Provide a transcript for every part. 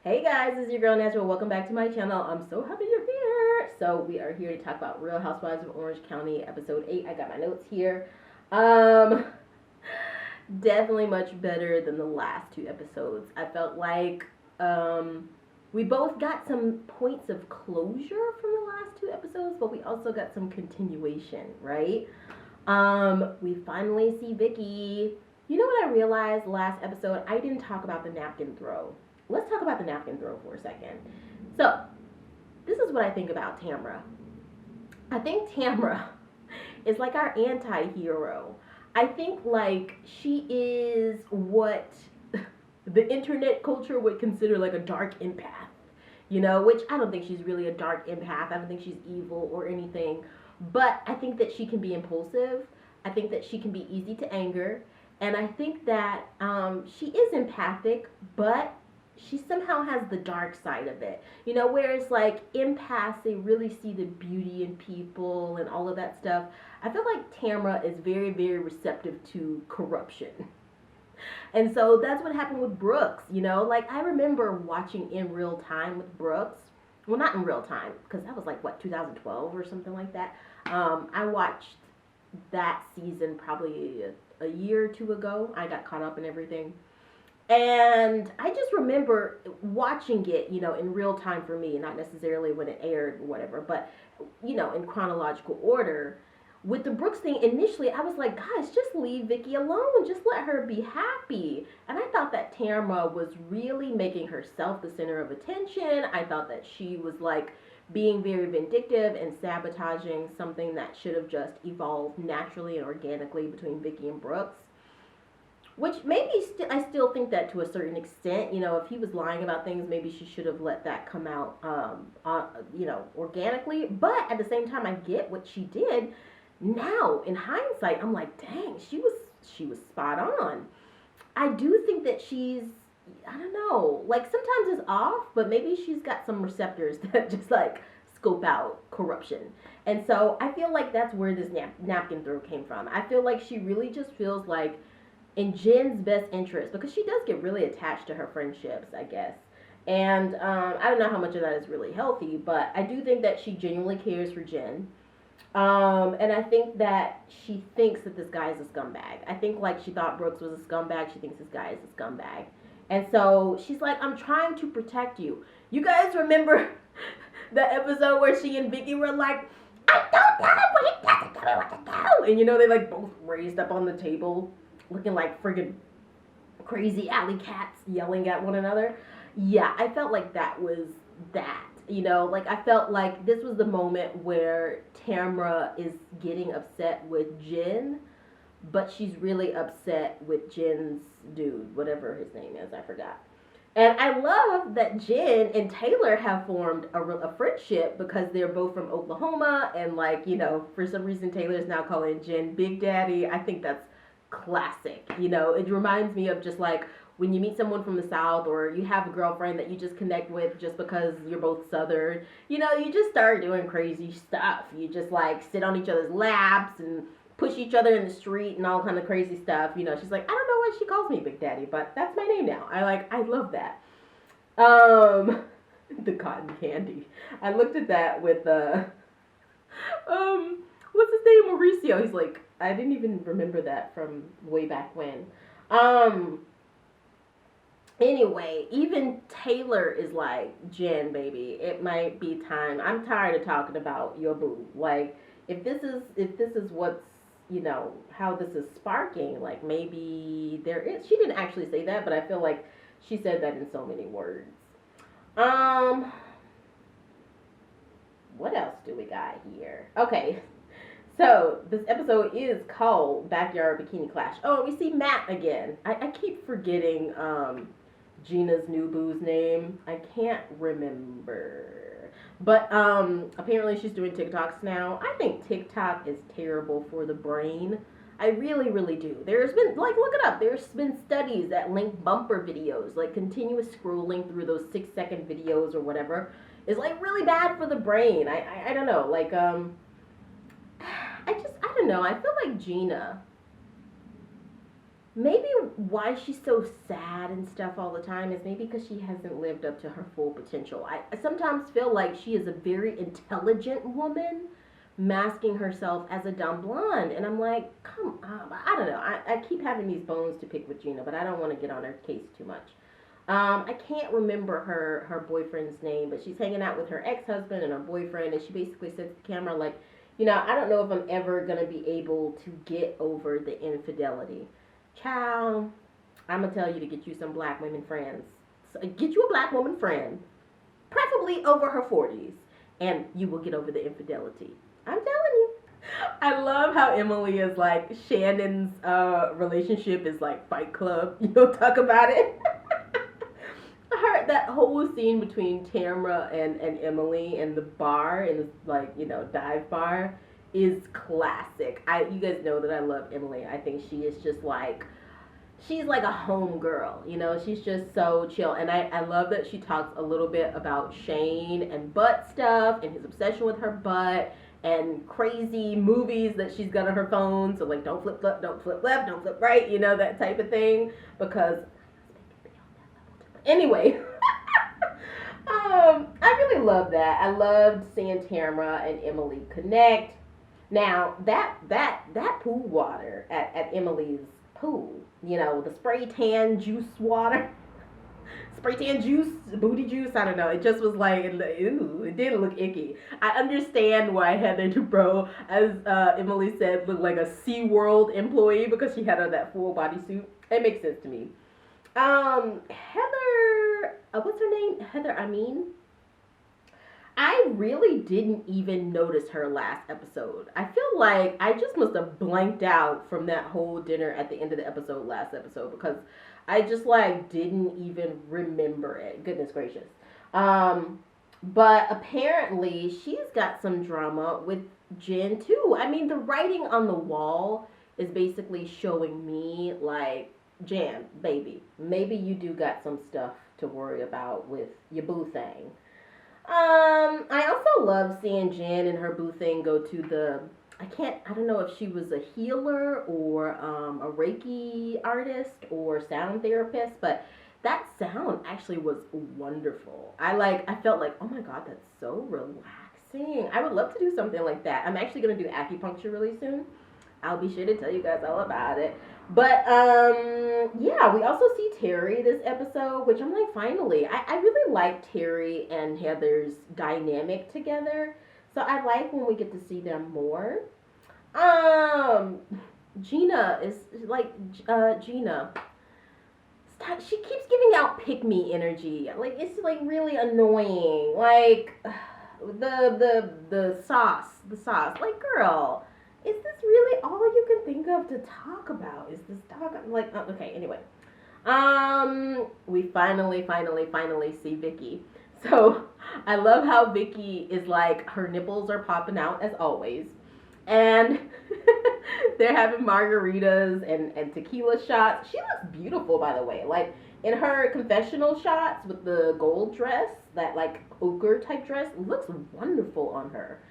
Hey guys, this is your girl Natural. Welcome back to my channel. I'm so happy you're here. So we are here to talk about Real Housewives of Orange County, episode 8. I got my notes here. Um, Definitely much better than the last two episodes. I felt like we both got some points of closure from the last two episodes, but we also got some continuation, right? We finally see Vicki. You know what I realized last episode? I didn't talk about the napkin throw. Let's talk about the napkin throw for a second. So, this is what I think about Tamra. I think Tamra is like our anti-hero. I think like she is what the internet culture would consider like a dark empath. You know, which I don't think she's really a dark empath. I don't think she's evil or anything. But I think that she can be impulsive. I think that she can be easy to anger. And I think that she is empathic, but she somehow has the dark side of it. You know, whereas like empaths, they really see the beauty in people and all of that stuff. I feel like Tamra is very, very receptive to corruption. And so that's what happened with Brooks, you know? Like, I remember watching in real time with Brooks. Well, not in real time, because that was like, what, 2012 or something like that. I watched that season probably a year or two ago. I got caught up in everything. And I just remember watching it, you know, in real time for me, not necessarily when it aired or whatever, but, you know, in chronological order. With the Brooks thing, initially I was like, guys, just leave Vicki alone. Just let her be happy. And I thought that Tamra was really making herself the center of attention. I thought that she was like being very vindictive and sabotaging something that should have just evolved naturally and organically between Vicki and Brooks. Which maybe I still think that to a certain extent, you know, if he was lying about things, maybe she should have let that come out, you know, organically. But at the same time, I get what she did. Now, in hindsight, I'm like, dang, she was spot on. I do think that she's, I don't know, like sometimes it's off, but maybe she's got some receptors that just like scope out corruption. And so I feel like that's where this napkin throw came from. I feel like she really just feels like in Jen's best interest, because she does get really attached to her friendships, I guess. And I don't know how much of that is really healthy, but I do think that she genuinely cares for Jen. And I think that she thinks that this guy is a scumbag. I think like she thought Brooks was a scumbag. She thinks this guy is a scumbag. And so she's like, I'm trying to protect you. You guys remember the episode where she and Vicki were like, I don't know, but he doesn't tell me what to do. And you know, they like both raised up on the table looking like friggin' crazy alley cats yelling at one another. Yeah, I felt like that was that. You know, like I felt like this was the moment where Tamra is getting upset with Jen, but she's really upset with Jen's dude, whatever his name is, I forgot. And I love that Jen and Taylor have formed a friendship because they're both from Oklahoma. And, like, you know, for some reason, Taylor's now calling Jen Big Daddy. I think that's classic. You know, it reminds me of just like when you meet someone from the South or you have a girlfriend that you just connect with just because you're both Southern, you know, you just start doing crazy stuff. You just like sit on each other's laps and push each other in the street and all kind of crazy stuff. You know, she's like, I don't know why she calls me Big Daddy, but that's my name now. I love that. The cotton candy. I looked at that with what's his name, Mauricio. He's like, I didn't even remember that from way back when. Anyway, even Taylor is like, Jen, baby, it might be time. I'm tired of talking about your boo. Like, if this is what's, you know, how this is sparking, like maybe there is. She didn't actually say that, but I feel like she said that in so many words. What else do we got here? Okay, so this episode is called Backyard Bikini Clash. Oh, we see Matt again. I keep forgetting Gina's new boo's name. I can't remember. But apparently she's doing TikToks now. I think TikTok is terrible for the brain. I really, really do. There's been, like, look it up. There's been studies that link bumper videos, like continuous scrolling through those 6-second videos or whatever, is like really bad for the brain. I don't know. Like, I don't know. I feel like Gina maybe why she's so sad and stuff all the time is maybe because she hasn't lived up to her full potential. I sometimes feel like she is a very intelligent woman masking herself as a dumb blonde. And I'm like, come on. I don't know. I keep having these bones to pick with Gina, but I don't want to get on her case too much. I can't remember her boyfriend's name, but she's hanging out with her ex-husband and her boyfriend, and she basically says to the camera, like, I don't know if I'm ever going to be able to get over the infidelity. Child, I'm going to tell you to get you some black women friends. So get you a black woman friend, preferably over her 40s, and you will get over the infidelity. I'm telling you. I love how Emily is like, Shannon's relationship is like Fight Club. You don't talk about it. That whole scene between Tamra and Emily in the bar, in this, like, dive bar, is classic. You guys know that I love Emily. I think she is just like, she's like a home girl, she's just so chill. And I love that she talks a little bit about Shane and butt stuff and his obsession with her butt and crazy movies that she's got on her phone. So like, don't flip left, don't flip left, don't flip right, that type of thing. Because anyway, I really love that. I loved seeing Tamra and Emily connect. Now, that pool water at Emily's pool, the spray tan juice water, spray tan juice, booty juice, I don't know. It just was like, ooh, it didn't look icky. I understand why Heather Dubrow, as Emily said, looked like a SeaWorld employee because she had on that full bodysuit. It makes sense to me. Heather, what's her name? Heather, I really didn't even notice her last episode. I feel like I just must have blanked out from that whole dinner at the end of the episode, last episode, because I just like didn't even remember it. Goodness gracious. But apparently she's got some drama with Jen too. I mean, the writing on the wall is basically showing me like, Jan, baby, maybe you do got some stuff to worry about with your boo thing. I also love seeing Jen and her boo thing go to I don't know if she was a healer or a Reiki artist or sound therapist, but that sound actually was wonderful. I felt like, oh my God, that's so relaxing. I would love to do something like that. I'm actually going to do acupuncture really soon. I'll be sure to tell you guys all about it. But, yeah, we also see Terry this episode, which I'm like, finally. I really like Terry and Heather's dynamic together. So I like when we get to see them more. Gina is, like, Gina. She keeps giving out pick-me energy. Like, it's, like, really annoying. Like, the sauce. Like, girl, is this really all you can think of to talk about? Is this talk? Like, okay, anyway. We finally see Vicki. So, I love how Vicki is like, her nipples are popping out as always. And they're having margaritas and tequila shots. She looks beautiful, by the way. Like, in her confessional shots with the gold dress, that like ochre type dress, looks wonderful on her.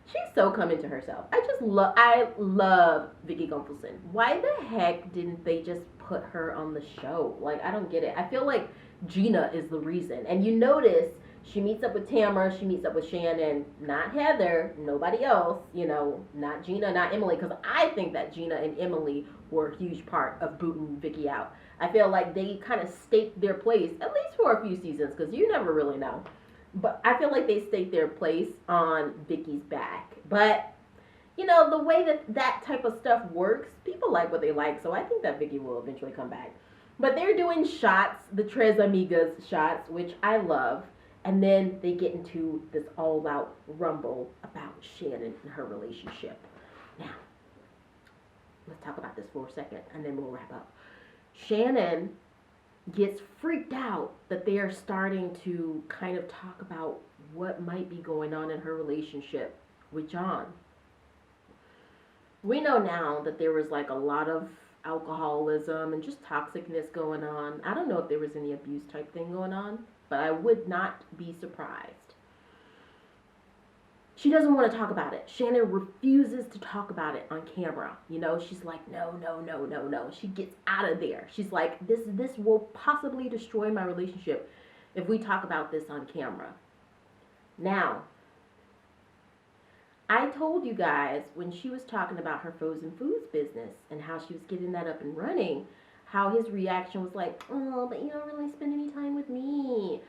She's so coming to herself. I love Vicki Gunvalson. Why the heck didn't they just put her on the show? Like, I don't get it. I feel like Gina is the reason. And you notice she meets up with Tamara, she meets up with Shannon, not Heather, nobody else, not Gina, not Emily, because I think that Gina and Emily were a huge part of booting Vicki out. I feel like they kind of staked their place, at least for a few seasons, because you never really know. But I feel like they staked their place on Vicki's back. But, the way that type of stuff works, people like what they like, so I think that Vicki will eventually come back. But they're doing shots, the Tres Amigas shots, which I love. And then they get into this all-out rumble about Shannon and her relationship. Now, let's talk about this for a second, and then we'll wrap up. Shannon gets freaked out that they are starting to kind of talk about what might be going on in her relationship with John. We know now that there was like a lot of alcoholism and just toxicness going on. I don't know if there was any abuse type thing going on, but I would not be surprised. she doesn't want to talk about it. Shannon refuses to talk about it on camera. You know, she's like, no, no, no, no, no. She gets out of there. She's like, this will possibly destroy my relationship if we talk about this on camera. Now, I told you guys when she was talking about her frozen foods business and how she was getting that up and running, how his reaction was like, oh, but you don't really spend any time with me.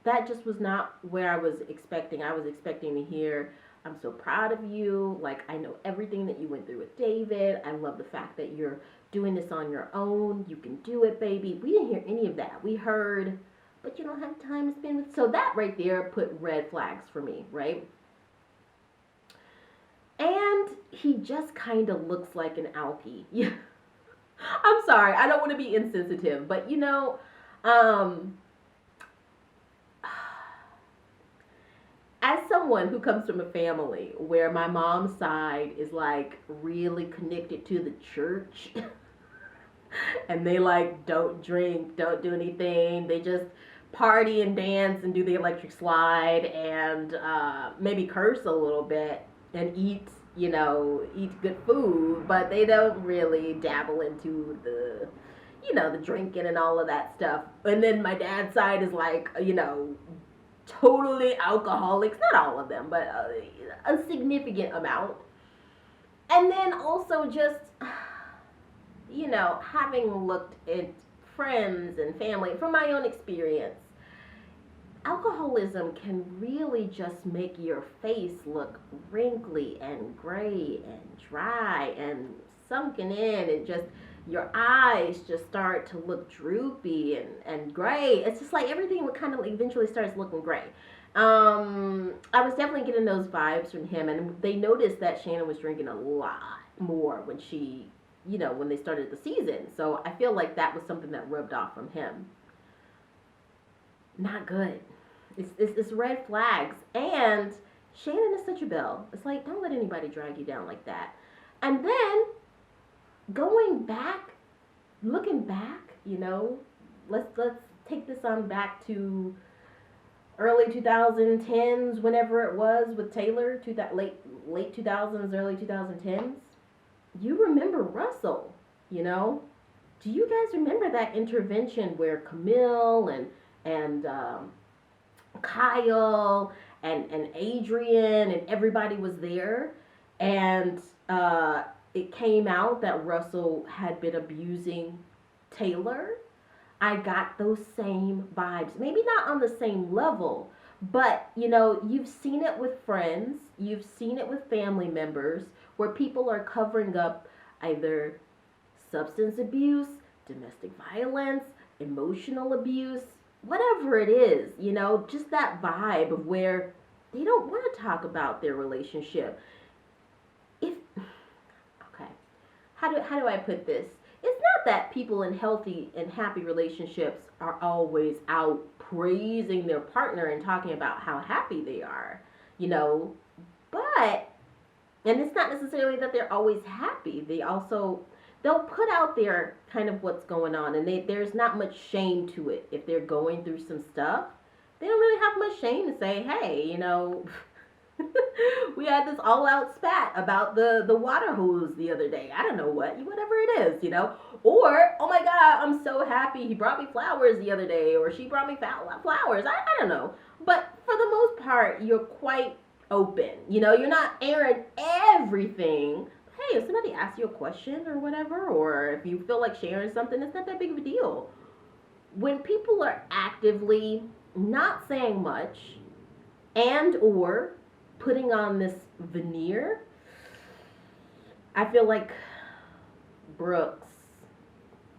That just was not where I was expecting. I was expecting to hear, I'm so proud of you. Like, I know everything that you went through with David. I love the fact that you're doing this on your own. You can do it, baby. We didn't hear any of that. We heard, but you don't have time to spend with. So that right there put red flags for me, right? And he just kind of looks like an alkie. Yeah. I'm sorry. I don't want to be insensitive, but you know, as someone who comes from a family where my mom's side is like really connected to the church and they like don't drink, don't do anything, they just party and dance and do the electric slide and maybe curse a little bit and eat good food, but they don't really dabble into the drinking and all of that stuff. And then my dad's side is like, totally alcoholics, not all of them, but a significant amount. And then also just, having looked at friends and family, from my own experience, alcoholism can really just make your face look wrinkly and gray and dry and sunken in, and just your eyes just start to look droopy and gray. It's just like everything kind of eventually starts looking gray. I was definitely getting those vibes from him, and they noticed that Shannon was drinking a lot more when when they started the season. So I feel like that was something that rubbed off from him. Not good. It's red flags. And Shannon is such a belle. It's like, don't let anybody drag you down like that. And then looking back, let's take this on back to early 2010s, whenever it was with Taylor, late 2000s, early 2010s. You remember Russell, Do you guys remember that intervention where Camille and Kyle and Adrian and everybody was there, and it came out that Russell had been abusing Taylor? I got those same vibes. Maybe not on the same level, but you've seen it with friends, you've seen it with family members, where people are covering up either substance abuse, domestic violence, emotional abuse, whatever it is, just that vibe of where they don't want to talk about their relationship. How do I put this? It's not that people in healthy and happy relationships are always out praising their partner and talking about how happy they are, but, and it's not necessarily that they're always happy. They'll put out there kind of what's going on, and there's not much shame to it. If they're going through some stuff, they don't really have much shame to say, hey, we had this all-out spat about the water hose the other day. I don't know whatever it is, Or, oh my God, I'm so happy he brought me flowers the other day, or she brought me flowers. I don't know. But for the most part, you're quite open. You're not airing everything. Hey, if somebody asks you a question or whatever, or if you feel like sharing something, it's not that big of a deal. When people are actively not saying much and or putting on this veneer, I feel like Brooks,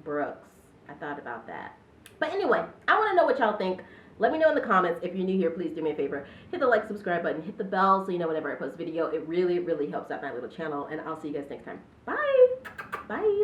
I thought about that. But anyway, I want to know what y'all think. Let me know in the comments. If you're new here, please do me a favor. Hit the like, subscribe button, hit the bell so you know whenever I post a video. It really, really helps out my little channel. And I'll see you guys next time. Bye. Bye. Bye.